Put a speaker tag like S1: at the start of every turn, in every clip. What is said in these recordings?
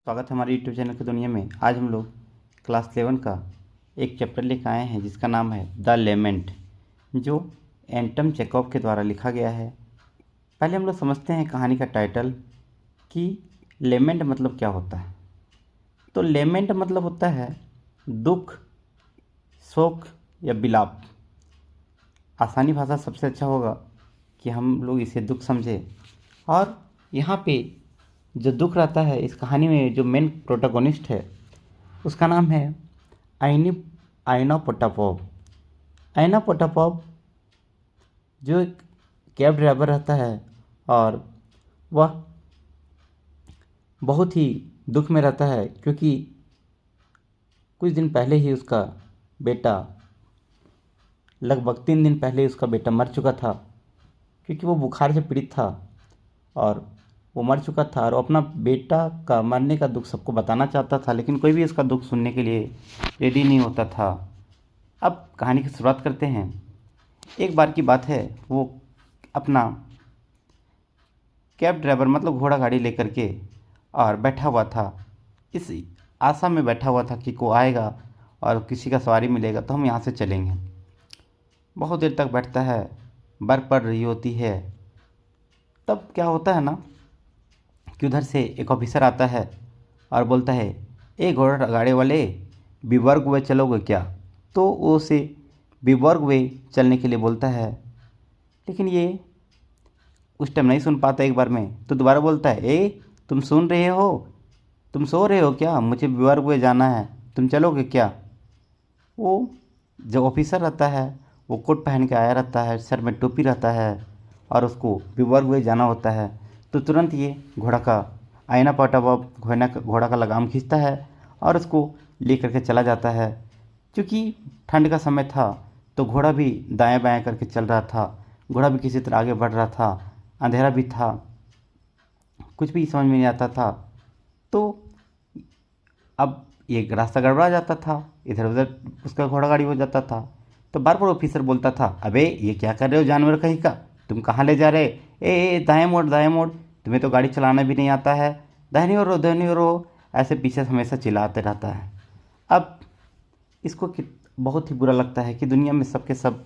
S1: स्वागत है हमारे यूट्यूब चैनल की दुनिया में। आज हम लोग क्लास 11 का एक चैप्टर लेकर आए हैं जिसका नाम है द लेमेंट, जो एंटम चेखव के द्वारा लिखा गया है। पहले हम लोग समझते हैं कहानी का टाइटल कि लेमेंट मतलब क्या होता है। तो लेमेंट मतलब होता है दुख, शोक या विलाप। आसानी भाषा सबसे अच्छा होगा कि हम लोग इसे दुख समझें। और यहाँ पे जो दुख रहता है, इस कहानी में जो मेन प्रोटोगोनिस्ट है उसका नाम है आइना पोटापोव। आइना पोटापोव जो एक कैब ड्राइवर रहता है और वह बहुत ही दुख में रहता है क्योंकि कुछ दिन पहले ही उसका बेटा, लगभग 3 दिन पहले उसका बेटा मर चुका था क्योंकि वो बुखार से पीड़ित था और वो मर चुका था। और अपना बेटा का मरने का दुख सबको बताना चाहता था, लेकिन कोई भी उसका दुख सुनने के लिए रेडी नहीं होता था। अब कहानी की शुरुआत करते हैं। एक बार की बात है, वो अपना कैब ड्राइवर मतलब घोड़ा गाड़ी लेकर के और बैठा हुआ था, इस आशा में बैठा हुआ था कि कोई आएगा और किसी का सवारी मिलेगा तो हम यहाँ से चलेंगे। बहुत देर तक बैठता है, बर्फ़ पड़ रही होती है। तब क्या होता है ना कि उधर से एक ऑफिसर आता है और बोलता है, ए घोड़ा गाड़ी वाले, बिबर्ग वे चलोगे क्या? तो वो उसे बिबर्ग वे चलने के लिए बोलता है, लेकिन ये उस टाइम नहीं सुन पाता एक बार में। तो दोबारा बोलता है, ए तुम सुन रहे हो, तुम सो रहे हो क्या? मुझे बिबर्ग वे जाना है, तुम चलोगे क्या? वो जो ऑफिसर रहता है वो कोट पहन के आया रहता है, सर में टोपी रहता है और उसको बिबर्ग वे जाना होता है। तो तुरंत ये घोड़ा का आइना पोटापोव घोड़ा का लगाम खींचता है और उसको ले करके चला जाता है। क्योंकि ठंड का समय था तो घोड़ा भी दाएं बाएं करके चल रहा था, घोड़ा भी किसी तरह आगे बढ़ रहा था, अंधेरा भी था, कुछ भी समझ में नहीं आता था। तो अब ये रास्ता गड़बड़ा जाता था, इधर उधर उसका घोड़ा गाड़ी हो जाता था। तो बार बार ऑफिसर बोलता था, अबे ये क्या कर रहे हो जानवर कहीं का, तुम कहाँ ले जा रहे? ए दाएं मोड़ दाएं मोड़, तुम्हें तो गाड़ी चलाना भी नहीं आता है, दाहिनी ओर रो दाहिनी ओर रो, ऐसे पीछे से हमेशा चिल्लाते रहता है। अब इसको बहुत ही बुरा लगता है कि दुनिया में सबके सब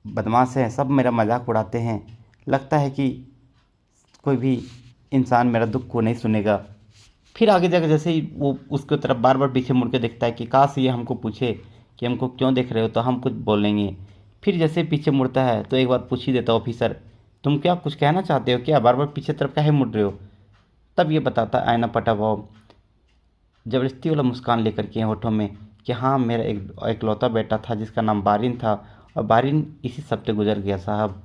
S1: बदमाश हैं, सब मेरा मजाक उड़ाते हैं। लगता है कि कोई भी इंसान मेरा दुख को नहीं सुनेगा। फिर आगे जाकर जैसे ही वो उसके तरफ बार बार पीछे मुड़ के देखता है कि काश ये हमको पूछे कि हमको क्यों देख रहे हो, तो हम कुछ बोलेंगे। फिर जैसे पीछे मुड़ता है तो एक बार पूछ ही देता ऑफिसर, तुम क्या कुछ कहना चाहते हो क्या, बार बार पीछे तरफ काहे मुड़ रहे हो? तब ये बताता है आइना पोटापोव ज़बरदस्ती वाला मुस्कान लेकर के होठों में कि हाँ, मेरा एक इकलौता बेटा था जिसका नाम बारिन था और बारिन इसी सप्ते गुजर गया साहब।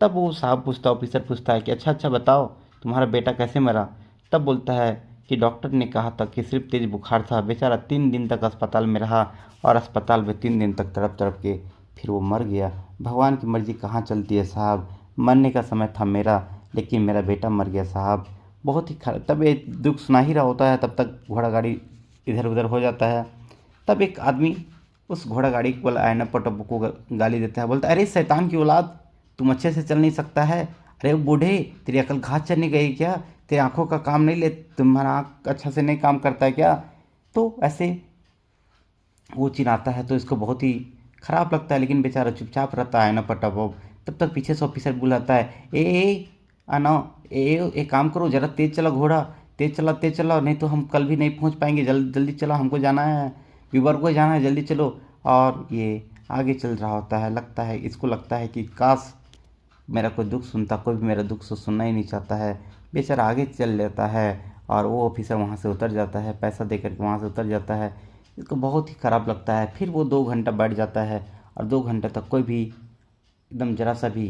S1: तब वो साहब पूछता, ऑफिसर पूछता है कि अच्छा बताओ तुम्हारा बेटा कैसे मरा? तब बोलता है कि डॉक्टर ने कहा था कि सिर्फ तेज बुखार था, बेचारा 3 दिन तक अस्पताल में रहा और अस्पताल में 3 दिन तक तड़प तड़प के फिर वो मर गया। भगवान की मर्जी कहाँ चलती है साहब, मरने का समय था मेरा, लेकिन मेरा बेटा मर गया साहब। बहुत ही खराब। तब ये दुख सुना ही रहा होता है, तब तक घोड़ा गाड़ी इधर उधर हो जाता है। तब एक आदमी उस घोड़ा गाड़ी वाला आइना पोटापोव को गाली देता है, बोलता है, अरे शैतान की औलाद, तुम अच्छे से चल नहीं सकता है? अरे बूढ़े, तेरी अकल घास चढ़ने गई क्या? तेरी आंखों का काम नहीं ले, तुम्हारा आँख अच्छा से नहीं काम करता है क्या? तो ऐसे वो चिढ़ाता है तो इसको बहुत ही खराब लगता है, लेकिन बेचारा चुपचाप रहता है आइना पोटापोव। तब तक पीछे से ऑफिसर बुलाता है, ए आना, ए काम करो, ज़रा तेज़ चला घोड़ा, तेज़ चला, नहीं तो हम कल भी नहीं पहुंच पाएंगे, जल्दी चलो, हमको जाना है, विवर्ग को जाना है, जल्दी चलो। और ये आगे चल रहा होता है। इसको लगता है कि काश मेरा कोई दुख सुनता, कोई भी मेरा दुख सुनना ही नहीं चाहता है। बेचारा आगे चल जाता है और वो ऑफिसर वहाँ से उतर जाता है, पैसा दे करके वहाँ से उतर जाता है। इसको बहुत ही ख़राब लगता है। फिर वो 2 घंटा बैठ जाता है और 2 घंटे तक कोई भी एकदम ज़रा सा भी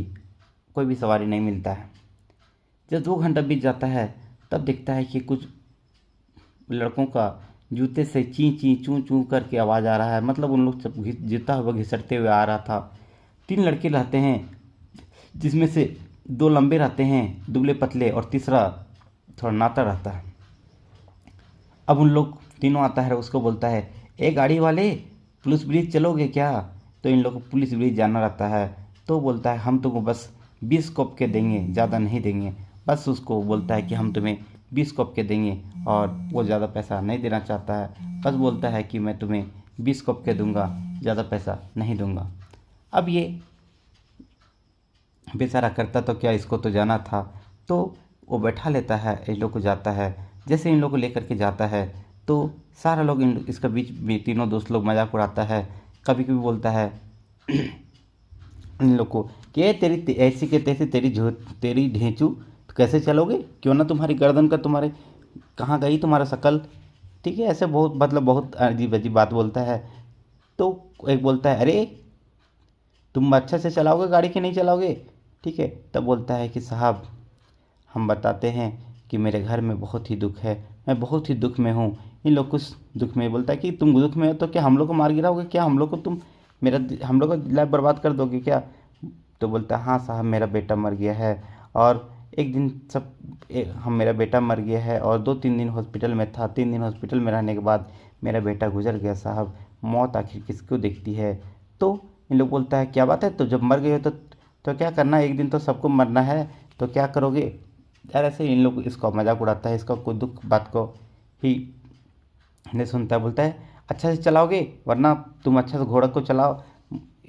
S1: कोई भी सवारी नहीं मिलता है। जब 2 घंटा बीत जाता है तब देखता है कि कुछ लड़कों का जूते से ची ची चूँ चूँ करके आवाज़ आ रहा है। मतलब उन लोग सब जूता हुआ घिसटते हुए आ रहा था। 3 लड़के रहते हैं जिसमें से 2 लंबे रहते हैं, दुबले पतले, और तीसरा थोड़ा नाटा रहता है। अब उन लोग तीनों आता है, उसको बोलता है, ए गाड़ी वाले, पुलिस ब्रिज चलोगे क्या? तो इन लोगों को पुलिस ब्रिज जाना रहता है। तो बोलता है, हम तुमको बस 20 कप के देंगे, ज़्यादा नहीं देंगे। बस उसको बोलता है कि हम तुम्हें 20 कप के देंगे, और वो ज़्यादा पैसा नहीं देना चाहता है, बस बोलता है कि मैं तुम्हें 20 कप के दूंगा, ज़्यादा पैसा नहीं दूंगा। अब ये बेचारा करता तो क्या, इसको तो जाना था, तो वो बैठा लेता है, इन लोग को जाता है। जैसे इन लोग को लेकर के जाता है तो सारा लोग इसका बीच में तीनों दोस्त लोग मजाक उड़ाता है। कभी कभी बोलता है इन लोग को कि "ए, तेरी ऐसी के तैसी तेरी ढेंचू, तो कैसे चलोगे, क्यों ना तुम्हारी गर्दन का तुम्हारे कहाँ गई तुम्हारा शकल"। ठीक है, ऐसे बहुत मतलब बहुत अजीब अजीब बात बोलता है। तो एक बोलता है अरे तुम अच्छे से चलाओगे गाड़ी कि नहीं चलाओगे। ठीक है, तब बोलता है कि साहब हम बताते हैं कि मेरे घर में बहुत ही दुख है, मैं बहुत ही दुख में हूँ। इन लोग कुछ दुख में बोलता है कि तुम दुख में हो तो क्या हम लोग को मार गिराओगे, क्या हम लोग को तुम हम लोग का लाइफ बर्बाद कर दोगे क्या। तो बोलता है हाँ साहब मेरा बेटा मर गया है, और एक दिन हम मेरा बेटा मर गया है और 2-3 दिन हॉस्पिटल में था। 3 दिन हॉस्पिटल में रहने के बाद मेरा बेटा गुजर गया साहब, मौत आखिर किसको देखती है। तो इन लोग बोलता है क्या बात है, तो जब मर गए हो तो क्या करना, एक दिन तो सबको मरना है, तो क्या करोगे। यार ऐसे इन लोग इसका मजाक उड़ाता है, इसका कोई दुख बात को ही नहीं सुनता है। बोलता है अच्छा से चलाओगे, वरना तुम अच्छा से घोड़ा को चलाओ,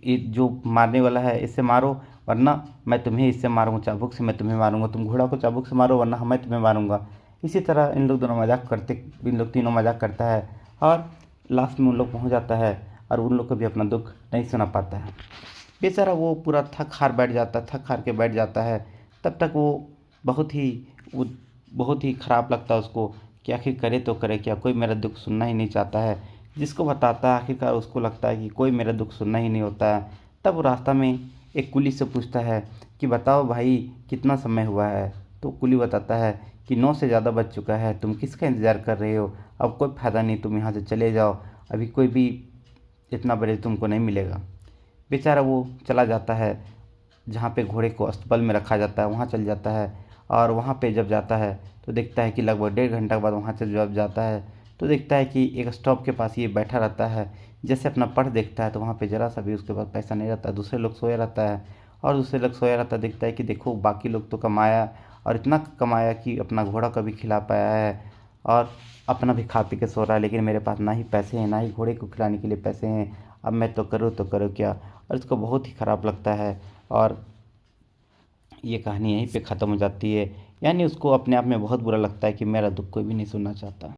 S1: ये जो मारने वाला है इससे मारो, वरना मैं तुम्हें इससे मारूंगा, चाबुक से मैं तुम्हें मारूंगा, तुम घोड़ा को चाबुक से मारो वरना मैं तुम्हें मारूंगा। इसी तरह इन लोग दोनों मजाक करते, इन लोग तीनों मजाक करता है, और लास्ट में उन लोग पहुंच जाता है और उन लोग को भी अपना दुख नहीं सुना पाता है। बेचारा वो पूरा थक हार के बैठ जाता है। तब तक बहुत ही वो बहुत ही ख़राब लगता है उसको कि आखिर करे तो करे क्या, कोई मेरा दुख सुनना ही नहीं चाहता है। जिसको बताता है आखिरकार उसको लगता है कि कोई मेरा दुख सुनना ही नहीं होता है। तब वो रास्ता में एक कुली से पूछता है कि बताओ भाई कितना समय हुआ है। तो कुली बताता है कि 9 से ज़्यादा बज चुका है, तुम किसका इंतज़ार कर रहे हो, अब कोई फ़ायदा नहीं, तुम यहाँ से चले जाओ, अभी कोई भी इतना बड़े तुमको नहीं मिलेगा। बेचारा वो चला जाता है जहाँ पे घोड़े को अस्तबल में रखा जाता है, वहाँ चल जाता है। और वहाँ पे जब जाता है तो देखता है कि लगभग 1.5 घंटा के बाद वहाँ से जब जाता है तो देखता है कि एक स्टॉप के पास ये बैठा रहता है। जैसे अपना पढ़ देखता है तो वहाँ पे ज़रा सा भी उसके पास पैसा नहीं रहता, दूसरे लोग सोया रहता है, और दूसरे लोग सोया रहता है। देखता है कि देखो बाकी लोग तो कमाया, और इतना कमाया कि अपना घोड़ा को भी खिला पाया है, और अपना भी खा पी के सो रहा है, लेकिन मेरे पास ना ही पैसे हैं ना ही घोड़े को खिलाने के लिए पैसे हैं, अब मैं तो करूँ क्या। और इसको बहुत ही ख़राब लगता है, और ये कहानी यहीं पे ख़त्म हो जाती है। यानी उसको अपने आप में बहुत बुरा लगता है कि मेरा दुख कोई भी नहीं सुनना चाहता।